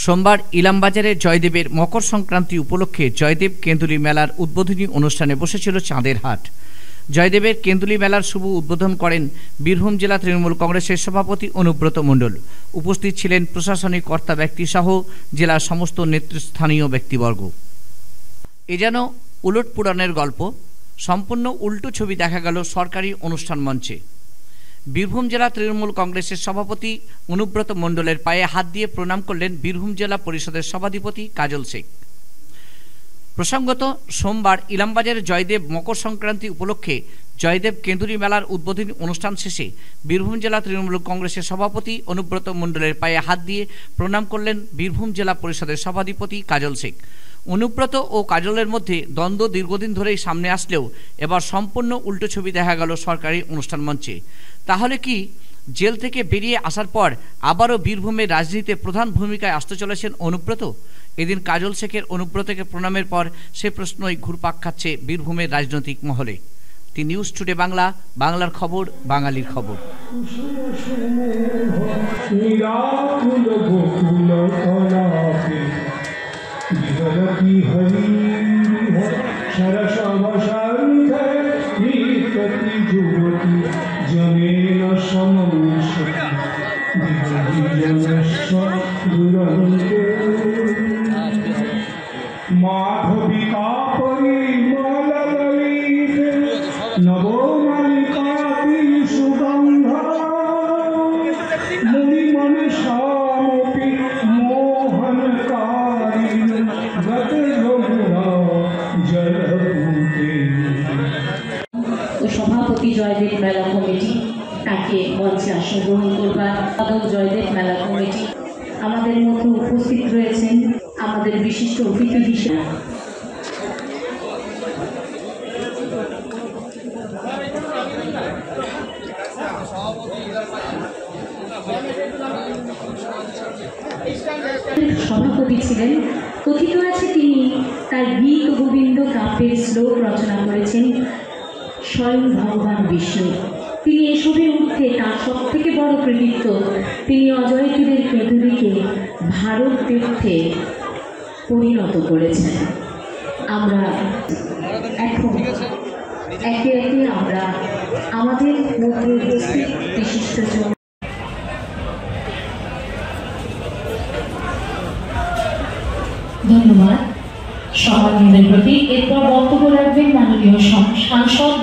সোমবার ইলামবাজারে জয়দেবের মকর সংক্রান্তি উপলক্ষে জয়দেব কেন্দুলি মেলার উদ্বোধনী অনুষ্ঠানে বসেছিল চাঁদের হাট। জয়দেবের কেন্দুলি মেলার শুভ উদ্বোধন করেন বীরভূম জেলা তৃণমূল কংগ্রেসের সভাপতি অনুব্রত মণ্ডল। উপস্থিত ছিলেন প্রশাসনিক কর্তা ব্যক্তি সহ জেলার সমস্ত নেতৃস্থানীয় ব্যক্তিবর্গ। এ যেন উলটপুরাণের গল্প, সম্পূর্ণ উল্টো ছবি দেখা গেল সরকারি অনুষ্ঠান মঞ্চে। বীরভূম জেলা তৃণমূল কংগ্রেসের সভাপতি অনুব্রত মণ্ডলের পায়ে হাত দিয়ে প্রণাম করলেন বীরভূম জেলা পরিষদের সভাধিপতি কাজল শেখ। প্রসঙ্গত, সোমবার ইলামবাজারে জয়দেব মকর সংক্রান্তি উপলক্ষে জয়দেব কেন্দুলি মেলার উদ্বোধনী অনুষ্ঠান শেষে বীরভূম জেলা তৃণমূল কংগ্রেসের সভাপতি অনুব্রত মণ্ডলের পায়ে হাত দিয়ে প্রণাম করলেন বীরভূম জেলা পরিষদের সভাধিপতি কাজল শেখ। অনুব্রত ও কাজলের মধ্যে দ্বন্দ্ব দীর্ঘদিন ধরেই সামনে আসলেও এবার সম্পূর্ণ উল্টো ছবি দেখা গেল সরকারি অনুষ্ঠান মঞ্চে। তাহলে কি জেল থেকে বেরিয়ে আসার পর আবারও বীরভূমের রাজনীতিতে প্রধান ভূমিকায় আসতে চলেছেন অনুব্রত? এদিন কাজল শেখের অনুব্রতকে প্রণামের পর সে প্রশ্নই ঘুরপাক খাচ্ছে বীরভূমের রাজনৈতিক মহলে। টি নিউজ টুডে বাংলা, বাংলার খবর, বাঙালির খবর। माधविका परिमललिते नवमल्लिकाति सुगन्धा मुनिमनसामपि मोहनकारिणी गते यमुना जलपूते। সভাপতি জয়দেব মেলা কমিটি তাকে মঞ্চে আসন গ্রহণ করবার জয়দেব মেলা কমিটি আমাদের মধ্যে উপস্থিত রয়েছেন আমাদের বিশিষ্ট অতিথি হিসেবে সভাপতি ছিলেন। কথিত আছে তিনি তার গীত গোবিন্দ কাব্যের শ্লোক রচনা করেছেন স্বয়ং ভগবান বিষ্ণু। তিনি এসবের ঊর্ধ্বে তার সব থেকে বড় কৃতিত্ব, তিনি অজয় তীরের কেন্দুলিকে ভারত তীর্থে পরিণত করেছেন। আমরা এখন একে একে আমরা আমাদের মধ্যে উপস্থিত বিশিষ্টজন ধন্যবাদ সম্মাননের প্রতি। এরপর বক্তব্য রাখবেন মাননীয় সাংসদ